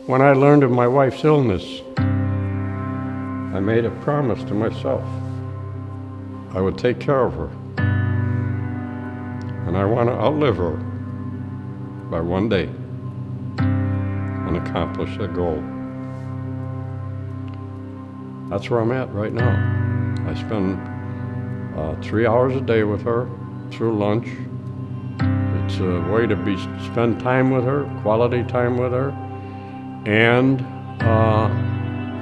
When I learned of my wife's illness, I made a promise to myself. I would take care of her. And I want to outlive her by one day and accomplish that goal. That's where I'm at right now. I spend 3 hours a day with her through lunch. It's a way to spend time with her, quality time with her, and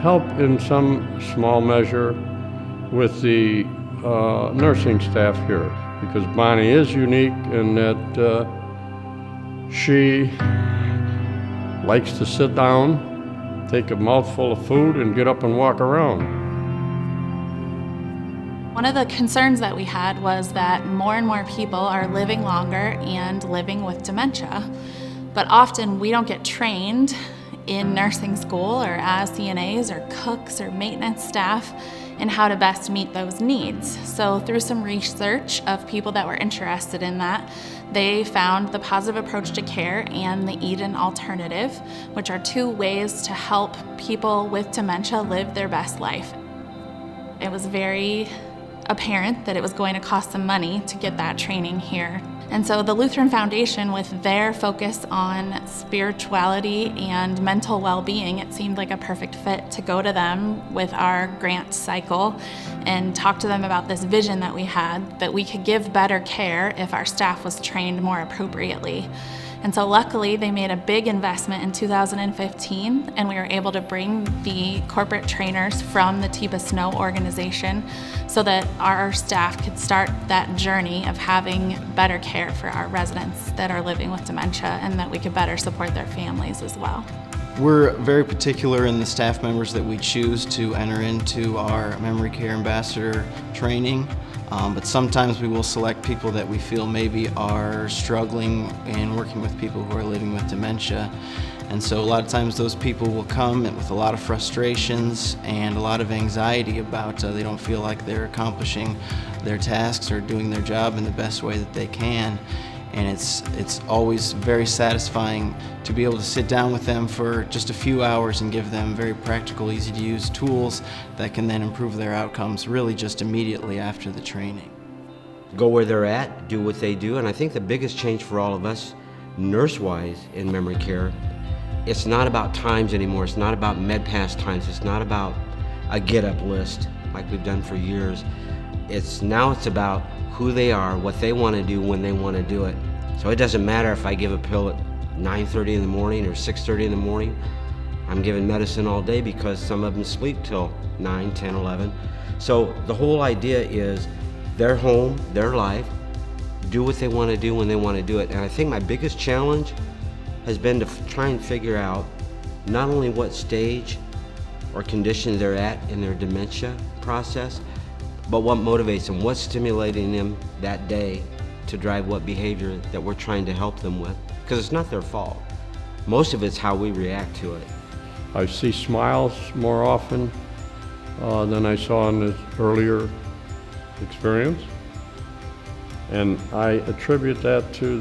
help in some small measure with the nursing staff here. Because Bonnie is unique in that she likes to sit down, take a mouthful of food, and get up and walk around. One of the concerns that we had was that more and more people are living longer and living with dementia, but often we don't get trained in nursing school or as CNAs or cooks or maintenance staff in how to best meet those needs. So through some research of people that were interested in that, they found the Positive Approach to Care and the Eden Alternative, which are two ways to help people with dementia live their best life. It was very apparent that it was going to cost some money to get that training here. And so the Lutheran Foundation, with their focus on spirituality and mental well-being, it seemed like a perfect fit to go to them with our grant cycle and talk to them about this vision that we had, that we could give better care if our staff was trained more appropriately. And so luckily they made a big investment in 2015, and we were able to bring the corporate trainers from the Tiba Snow organization so that our staff could start that journey of having better care for our residents that are living with dementia, and that we could better support their families as well. We're very particular in the staff members that we choose to enter into our memory care ambassador training. But sometimes we will select people that we feel maybe are struggling in working with people who are living with dementia. And so a lot of times those people will come with a lot of frustrations and a lot of anxiety about they don't feel like they're accomplishing their tasks or doing their job in the best way that they can. And it's always very satisfying to be able to sit down with them for just a few hours and give them very practical, easy to use tools that can then improve their outcomes really just immediately after the training. Go where they're at, do what they do, and I think the biggest change for all of us, nurse-wise in memory care, it's not about times anymore, it's not about med-pass times, it's not about a get-up list like we've done for years. Now it's about who they are, what they want to do when they want to do it. So it doesn't matter if I give a pill at 9:30 in the morning or 6:30 in the morning. I'm giving medicine all day because some of them sleep till 9, 10, 11. So the whole idea is their home, their life, do what they want to do when they want to do it. And I think my biggest challenge has been to try and figure out not only what stage or condition they're at in their dementia process, but what motivates them, what's stimulating them that day to drive what behavior that we're trying to help them with. Because it's not their fault. Most of it's how we react to it. I see smiles more often than I saw in the earlier experience. And I attribute that to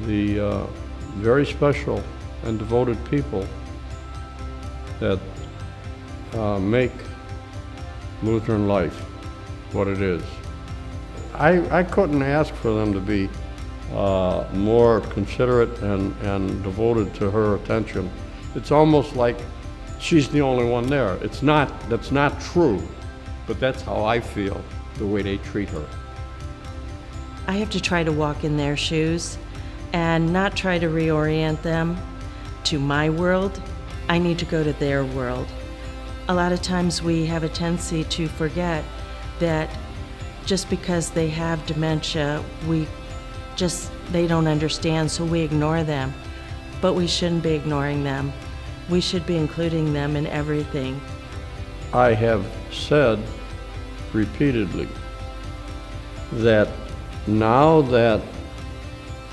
the very special and devoted people that make Lutheran life what it is. I couldn't ask for them to be more considerate and devoted to her attention. It's almost like she's the only one there. That's not true, but that's how I feel, the way they treat her. I have to try to walk in their shoes and not try to reorient them to my world. I need to go to their world. A lot of times we have a tendency to forget that just because they have dementia, they don't understand, so we ignore them. But we shouldn't be ignoring them. We should be including them in everything. I have said repeatedly that now that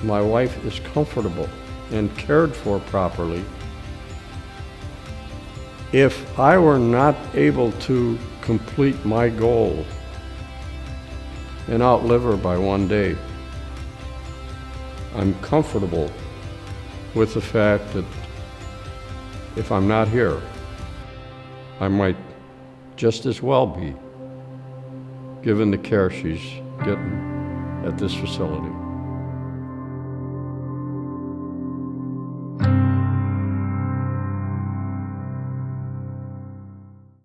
my wife is comfortable and cared for properly, if I were not able to complete my goal and outlive her by one day, I'm comfortable with the fact that if I'm not here, I might just as well be given the care she's getting at this facility.